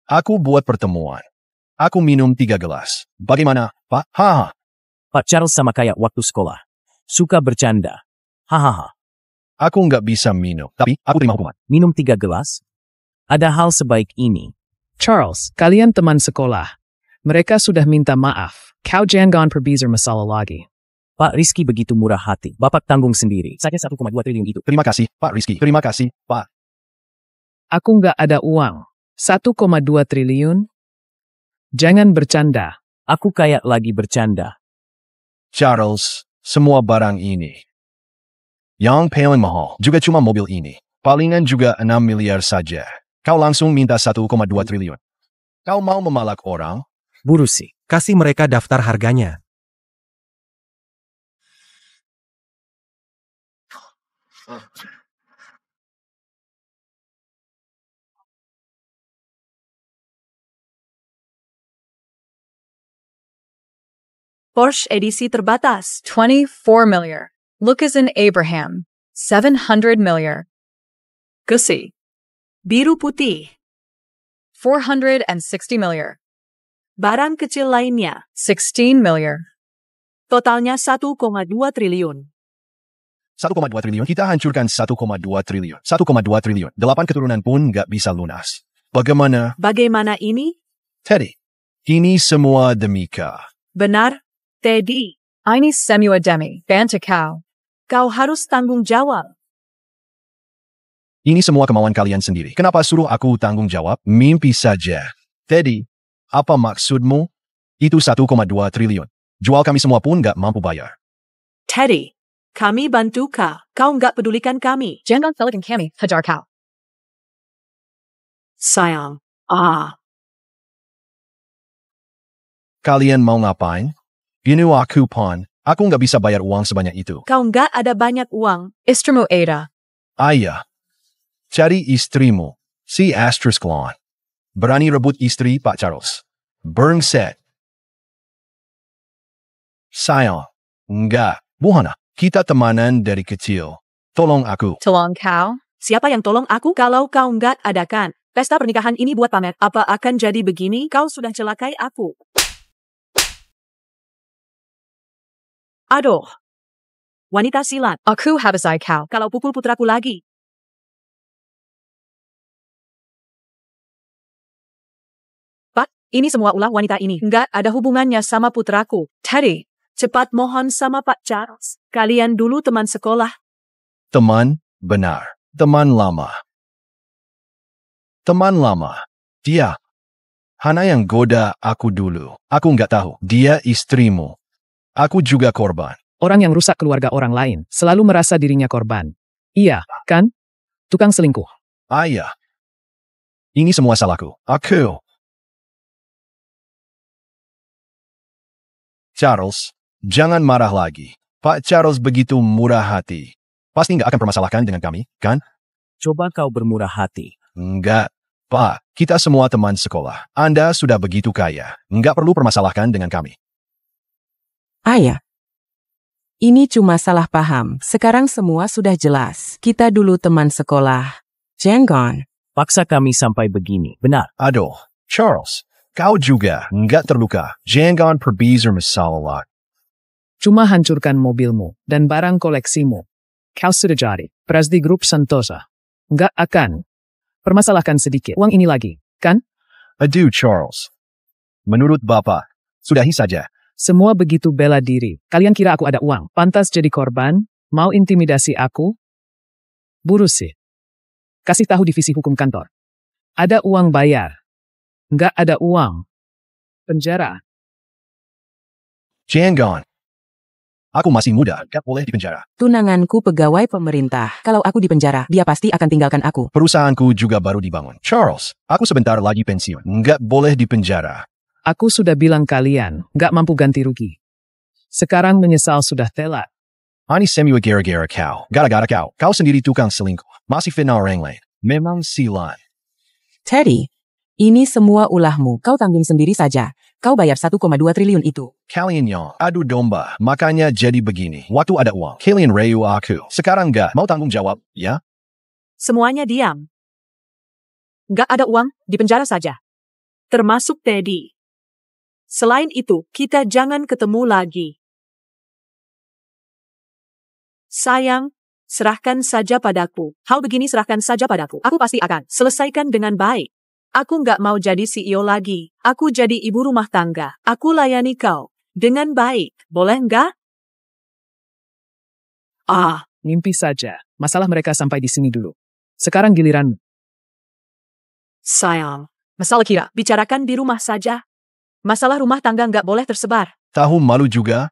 Speaker 1: Aku buat pertemuan. Aku minum 3 gelas. Bagaimana, Pak? Haha.
Speaker 4: Pak Charles sama kayak waktu sekolah. Suka bercanda. Hahaha.
Speaker 1: Aku nggak bisa minum, tapi aku terima hukuman.
Speaker 4: Minum 3 gelas? Ada hal sebaik ini.
Speaker 5: Charles, kalian teman sekolah. Mereka sudah minta maaf. Kau jangan perbisar masalah lagi.
Speaker 4: Pak Rizky begitu murah hati. Bapak tanggung sendiri. Saja 1,2 triliun itu.
Speaker 1: Terima kasih, Pak Rizky. Terima kasih, Pak.
Speaker 5: Aku nggak ada uang. 1,2 triliun? Jangan bercanda.
Speaker 4: Aku kayak lagi bercanda.
Speaker 1: Charles, semua barang ini. Yang paling mahal juga cuma mobil ini. Palingan juga 6 miliar saja. Kau langsung minta 1,2 triliun. Kau mau memalak orang?
Speaker 2: Burusi, kasih mereka daftar harganya.
Speaker 3: Porsche edisi terbatas.
Speaker 8: 24 million. Lucas and Abraham. 700 million.
Speaker 3: Gussie. Biru putih.
Speaker 8: 460 million.
Speaker 3: Barang kecil lainnya.
Speaker 8: 16 million.
Speaker 3: Totalnya 1,2 triliun.
Speaker 1: 1,2 triliun, kita hancurkan 1,2 triliun. 1,2 triliun, 8 keturunan pun nggak bisa lunas. Bagaimana?
Speaker 3: Bagaimana ini?
Speaker 1: Teddy, ini semua demi kau.
Speaker 3: Benar, Teddy.
Speaker 8: Ini semua demi bantu kau.
Speaker 3: Kau harus tanggung jawab.
Speaker 1: Ini semua kemauan kalian sendiri. Kenapa suruh aku tanggung jawab? Mimpi saja. Teddy, apa maksudmu? Itu 1,2 triliun. Jual kami semua pun nggak mampu bayar.
Speaker 3: Teddy, kami bantu kau. Kau nggak pedulikan kami.
Speaker 8: Jangan salahkan kami, hajar kau.
Speaker 3: Sayang.
Speaker 1: Kalian mau ngapain? Ini aku pon. Aku nggak bisa bayar uang sebanyak itu.
Speaker 3: Kau nggak ada banyak uang.
Speaker 8: Istrimu Ada.
Speaker 1: Ayah, cari istrimu, si Astris Klon. Berani rebut istri Pak Charles. Berngset. Sayang, enggak. Buhana, kita temanan dari kecil. Tolong aku.
Speaker 8: Tolong kau.
Speaker 3: Siapa yang tolong aku kalau kau nggak adakan? Pesta pernikahan ini buat pamer. Apa akan jadi begini? Kau sudah celakai aku. Aduh. Wanita silat.
Speaker 8: Aku habisai kau.
Speaker 3: Kalau pukul putraku lagi. Pak, ini semua ulah wanita ini. Nggak ada hubungannya sama putraku. Teddy, cepat mohon sama Pak Charles. Kalian dulu teman sekolah.
Speaker 1: Teman, benar. Teman lama. Teman lama. Dia. Hana yang goda aku dulu. Aku nggak tahu. Dia istrimu. Aku juga korban.
Speaker 5: Orang yang rusak keluarga orang lain selalu merasa dirinya korban. Iya, kan? Tukang selingkuh.
Speaker 1: Ayah. Ini semua salahku. Aku. Charles, jangan marah lagi. Pak Charles begitu murah hati. Pasti nggak akan permasalahkan dengan kami, kan?
Speaker 4: Coba kau bermurah hati.
Speaker 1: Enggak. Pak, kita semua teman sekolah. Anda sudah begitu kaya. Nggak perlu permasalahkan dengan kami.
Speaker 6: Ayah, ini cuma salah paham. Sekarang semua sudah jelas. Kita dulu teman sekolah. Jangan.
Speaker 4: Paksa kami sampai begini. Benar.
Speaker 1: Aduh, Charles, kau juga nggak terluka. Jangan perbizar masalah.
Speaker 5: Cuma hancurkan mobilmu dan barang koleksimu. Kau sudah jadi Presdi Grup Santosa. Nggak akan permasalahkan sedikit uang ini lagi, kan?
Speaker 1: Aduh, Charles. Menurut Bapak, sudahi saja.
Speaker 5: Semua begitu bela diri. Kalian kira aku ada uang? Pantas jadi korban? Mau intimidasi aku? Burus sih. Kasih tahu divisi hukum kantor. Ada uang bayar. Nggak ada uang. Penjara.
Speaker 1: Jangan. Aku masih muda, gak boleh dipenjara.
Speaker 6: Tunanganku pegawai pemerintah. Kalau aku di penjara, dia pasti akan tinggalkan aku.
Speaker 1: Perusahaanku juga baru dibangun. Charles, aku sebentar lagi pensiun. Nggak boleh dipenjara.
Speaker 5: Aku sudah bilang kalian nggak mampu ganti rugi. Sekarang menyesal sudah telat.
Speaker 1: Ini semua gara-gara kau. Gara-gara kau. Kau sendiri tukang selingkuh. Masih fitnah orang lain. Memang silan.
Speaker 6: Teddy, ini semua ulahmu. Kau tanggung sendiri saja. Kau bayar 1,2 triliun itu.
Speaker 1: Kalian yang adu domba. Makanya jadi begini. Waktu ada uang, kalian rayu aku. Sekarang nggak mau tanggung jawab, ya?
Speaker 3: Semuanya diam. Nggak ada uang, di penjara saja. Termasuk Teddy. Selain itu, kita jangan ketemu lagi. Sayang, serahkan saja padaku. Hal begini serahkan saja padaku. Aku pasti akan selesaikan dengan baik. Aku nggak mau jadi CEO lagi. Aku jadi ibu rumah tangga. Aku layani kau dengan baik. Boleh nggak?
Speaker 5: Mimpi saja. Masalah mereka sampai di sini dulu. Sekarang giliranmu.
Speaker 3: Sayang, masalah kira bicarakan di rumah saja. Masalah rumah tangga nggak boleh tersebar.
Speaker 1: Tahu malu juga?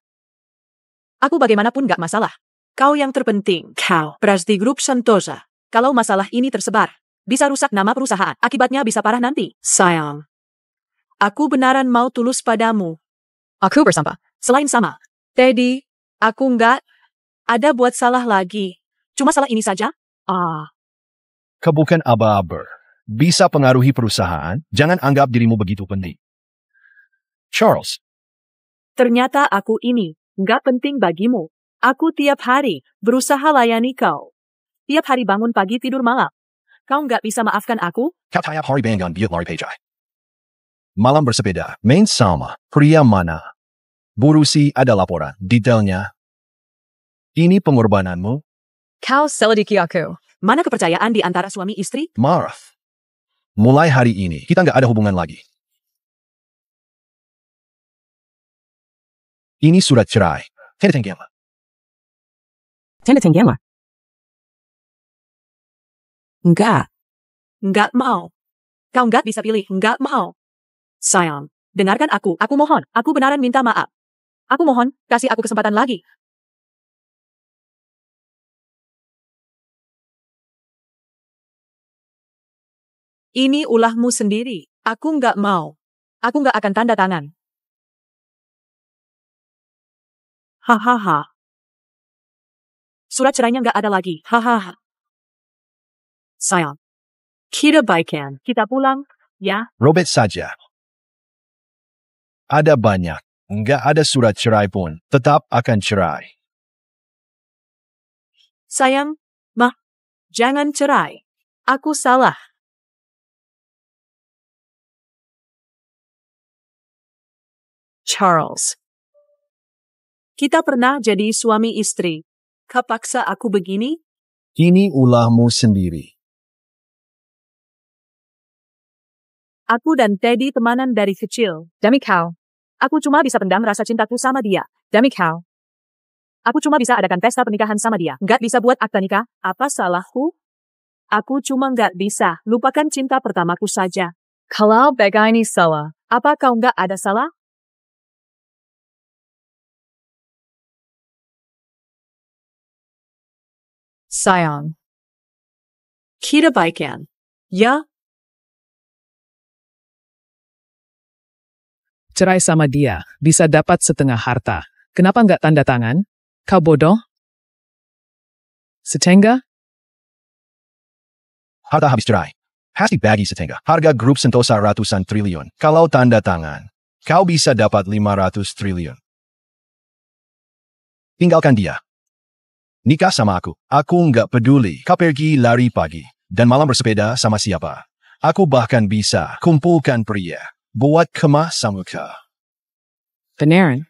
Speaker 3: Aku bagaimanapun nggak masalah. Kau yang terpenting. Kau, Presdi Grup Santosa. Kalau masalah ini tersebar, bisa rusak nama perusahaan. Akibatnya bisa parah nanti. Sayang, aku benaran mau tulus padamu.
Speaker 8: Aku bersama.
Speaker 3: Selain sama, Teddy, aku nggak ada buat salah lagi. Cuma salah ini saja.
Speaker 1: Kau bukan aba-aba. Bisa pengaruhi perusahaan, jangan anggap dirimu begitu penting. Charles,
Speaker 3: Ternyata aku ini nggak penting bagimu. Aku tiap hari berusaha layani kau. Tiap hari bangun pagi tidur malam. Kau nggak bisa maafkan aku?
Speaker 1: Kau tiap hari bangun biut lari pejai. Malam bersepeda, main sama, pria mana? Burusi ada laporan, detailnya. Ini pengorbananmu?
Speaker 8: Kau selidiki aku.
Speaker 3: Mana kepercayaan di antara suami istri?
Speaker 1: Marah. Mulai hari ini, kita nggak ada hubungan lagi. Ini surat cerai. Tidak
Speaker 6: Tanda. Enggak.
Speaker 3: Nggak mau. Kau nggak bisa pilih, nggak mau. Sayang, dengarkan aku mohon. Aku benaran minta maaf. Aku mohon, kasih aku kesempatan lagi. Ini ulahmu sendiri. Aku nggak mau. Aku nggak akan tanda tangan. Hahaha. Surat cerainya nggak ada lagi. Hahaha. Sayang, kita baikan. Kita pulang, ya?
Speaker 1: Robert saja. Ada banyak. Nggak ada surat cerai pun. Tetap akan cerai.
Speaker 3: Sayang, jangan cerai. Aku salah. Charles. Kita pernah jadi suami istri. Kepaksa aku begini?
Speaker 1: Ini ulahmu sendiri.
Speaker 3: Aku dan Teddy temanan dari kecil.
Speaker 8: Demi kau.
Speaker 3: Aku cuma bisa pendam rasa cintaku sama dia.
Speaker 8: Demi kau.
Speaker 3: Aku cuma bisa adakan pesta pernikahan sama dia. Nggak bisa buat akta nikah. Apa salahku? Aku cuma nggak bisa. Lupakan cinta pertamaku saja.
Speaker 8: Kalau begini salah.
Speaker 3: Apa kau nggak ada salah?
Speaker 8: Sayang.
Speaker 3: Kita baikan. Ya?
Speaker 5: Cerai sama dia, bisa dapat setengah harta. Kenapa nggak tanda tangan? Kau bodoh? Setengah?
Speaker 1: Harta habis cerai. Pasti bagi setengah. Harga grup Sentosa ratusan triliun. Kalau tanda tangan, kau bisa dapat 500 triliun. Tinggalkan dia. Nikah sama aku. Aku nggak peduli. Kau pergi lari pagi. Dan malam bersepeda sama siapa. Aku bahkan bisa kumpulkan pria. Buat kemah samuka.
Speaker 5: Beneran?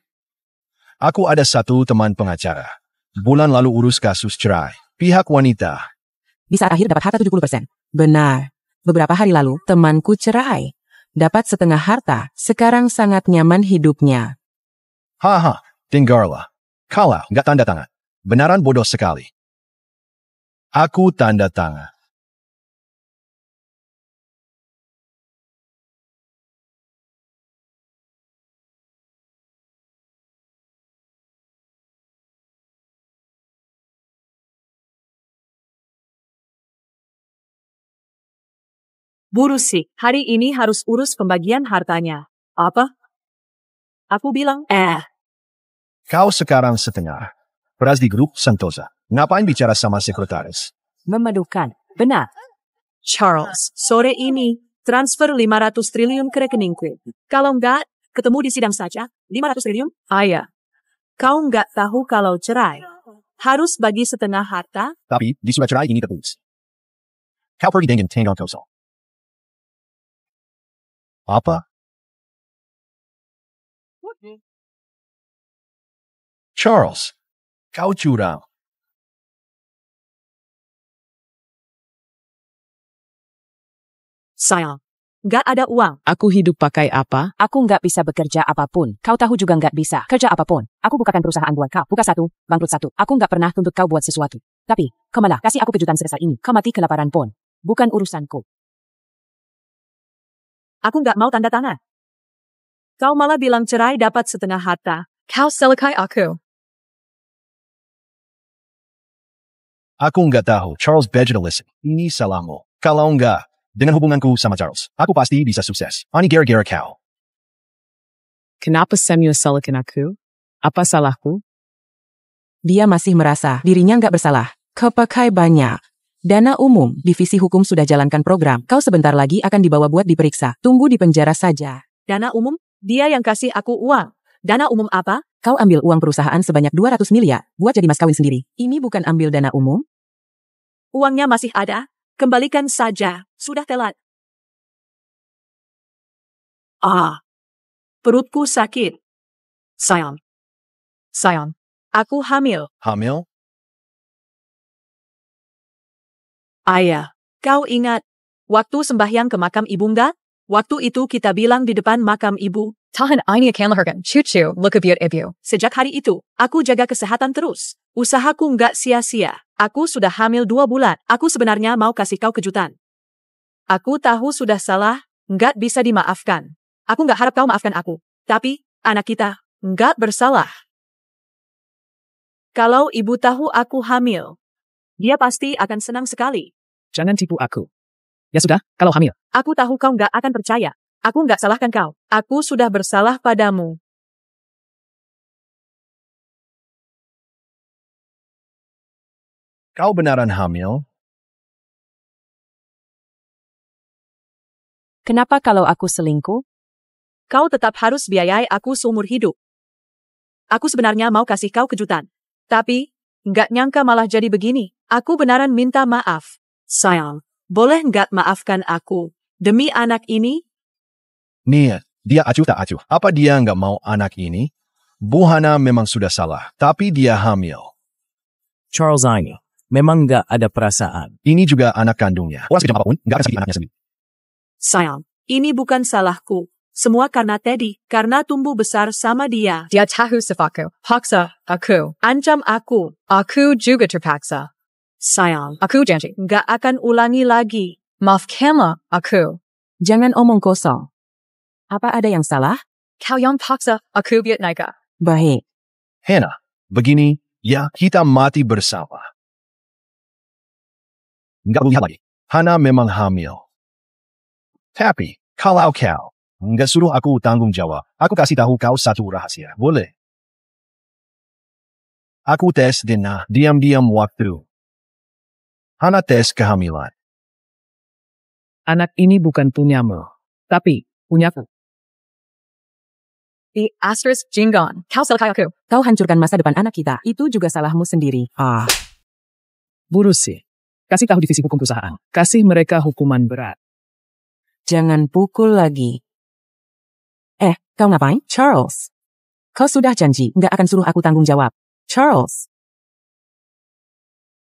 Speaker 1: Aku ada satu teman pengacara. Bulan lalu urus kasus cerai. Pihak wanita.
Speaker 6: Bisa akhir dapat harta 70%. Benar. Beberapa hari lalu, temanku cerai. Dapat setengah harta. Sekarang sangat nyaman hidupnya.
Speaker 1: Haha, dengarlah. Kalau nggak tanda tangan. Benaran bodoh sekali. Aku tanda tangan.
Speaker 3: Burusi, hari ini harus urus pembagian hartanya. Apa? Aku bilang,
Speaker 1: Kau sekarang setengah. Peras di grup Sentosa. Ngapain bicara sama sekretaris?
Speaker 9: Memadukan. Benar.
Speaker 3: Charles, sore ini, transfer 500 triliun ke rekeningku. Kalau enggak, ketemu di sidang saja. 500 triliun? Ayah. Kau enggak tahu kalau cerai. Harus bagi setengah harta?
Speaker 1: Tapi, di surat cerai ini tertulis. Kau pergi dengan tanggung kosong. Apa? Charles, kau curang.
Speaker 3: Sayang, enggak ada uang.
Speaker 5: Aku hidup pakai apa?
Speaker 9: Aku nggak bisa bekerja apapun. Kau tahu juga nggak bisa kerja apapun. Aku bukakan perusahaan buat kau. Buka satu, bangkrut satu. Aku nggak pernah tuntut kau buat sesuatu. Tapi, kau malah kasih aku kejutan sebesar ini. Kau mati kelaparan pun. Bukan urusanku.
Speaker 3: Aku nggak mau tanda tangan. Kau malah bilang cerai dapat setengah harta.
Speaker 8: Kau selikai aku.
Speaker 1: Aku nggak tahu. Charles Begida listen. Ini salahmu. Kalau enggak, dengan hubunganku sama Charles, aku pasti bisa sukses. Ani gara-gara kau.
Speaker 5: Kenapa Samuel salahkan aku? Apa salahku?
Speaker 6: Dia masih merasa dirinya nggak bersalah. Kepakai banyak. Dana umum, divisi hukum sudah jalankan program. Kau sebentar lagi akan dibawa buat diperiksa. Tunggu di penjara saja.
Speaker 3: Dana umum? Dia yang kasih aku uang. Dana umum apa?
Speaker 6: Kau ambil uang perusahaan sebanyak 200 miliar buat jadi mas kawin sendiri. Ini bukan ambil dana umum?
Speaker 3: Uangnya masih ada? Kembalikan saja. Sudah telat. Perutku sakit.
Speaker 8: Sion.
Speaker 3: Aku hamil.
Speaker 1: Hamil?
Speaker 3: Ayah, kau ingat waktu sembahyang ke makam ibu nggak? Waktu itu kita bilang di depan makam ibu.
Speaker 8: Tahan ini akan lahirkan cucu lekebut ibu.
Speaker 3: Sejak hari itu, aku jaga kesehatan terus. Usahaku nggak sia-sia. Aku sudah hamil 2 bulan. Aku sebenarnya mau kasih kau kejutan. Aku tahu sudah salah, nggak bisa dimaafkan. Aku nggak harap kau maafkan aku. Tapi, anak kita nggak bersalah. Kalau ibu tahu aku hamil, dia pasti akan senang sekali.
Speaker 5: Jangan tipu aku. Ya sudah, kalau hamil.
Speaker 3: Aku tahu kau nggak akan percaya. Aku nggak salahkan kau. Aku sudah bersalah padamu.
Speaker 1: Kau benaran hamil?
Speaker 9: Kenapa kalau aku selingkuh?
Speaker 3: Kau tetap harus biayai aku seumur hidup. Aku sebenarnya mau kasih kau kejutan. Tapi, nggak nyangka malah jadi begini. Aku benaran minta maaf. Sayang, boleh nggak maafkan aku? Demi anak ini?
Speaker 1: Nih, dia acuh tak acuh. Apa dia nggak mau anak ini? Bu Hana memang sudah salah, tapi dia hamil.
Speaker 4: Charles ini memang nggak ada perasaan.
Speaker 1: Ini juga anak kandungnya. Orang sekejam apapun, nggak akan sakiti anaknya sendiri.
Speaker 3: Sayang, ini bukan salahku. Semua karena Teddy, karena tumbuh besar sama dia.
Speaker 8: Dia tahu sifatku. Paksa aku.
Speaker 3: Ancam aku.
Speaker 8: Aku juga terpaksa.
Speaker 3: Sayang,
Speaker 8: Aku janji.
Speaker 3: nggak akan ulangi lagi.
Speaker 8: Maafkanlah aku.
Speaker 6: Jangan omong kosong. Apa ada yang salah?
Speaker 8: Kau yang paksa aku buat nikah.
Speaker 6: Baik.
Speaker 1: Hannah, begini, ya kita mati bersama. Nggak boleh lagi. Hana memang hamil. Tapi, kalau kau nggak suruh aku tanggung jawab, aku kasih tahu kau satu rahasia, boleh? Aku tes DNA diam-diam waktu. Hana tes kehamilan.
Speaker 5: Anak ini bukan punyamu, tapi punyaku.
Speaker 8: The asterisk Jingon. Kau selakai aku.
Speaker 6: Kau hancurkan masa depan anak kita. Itu juga salahmu sendiri.
Speaker 5: Burusi. Kasih tahu divisi hukum perusahaan. Kasih mereka hukuman berat.
Speaker 6: Jangan pukul lagi. Kau ngapain? Charles. Kau sudah janji nggak akan suruh aku tanggung jawab. Charles.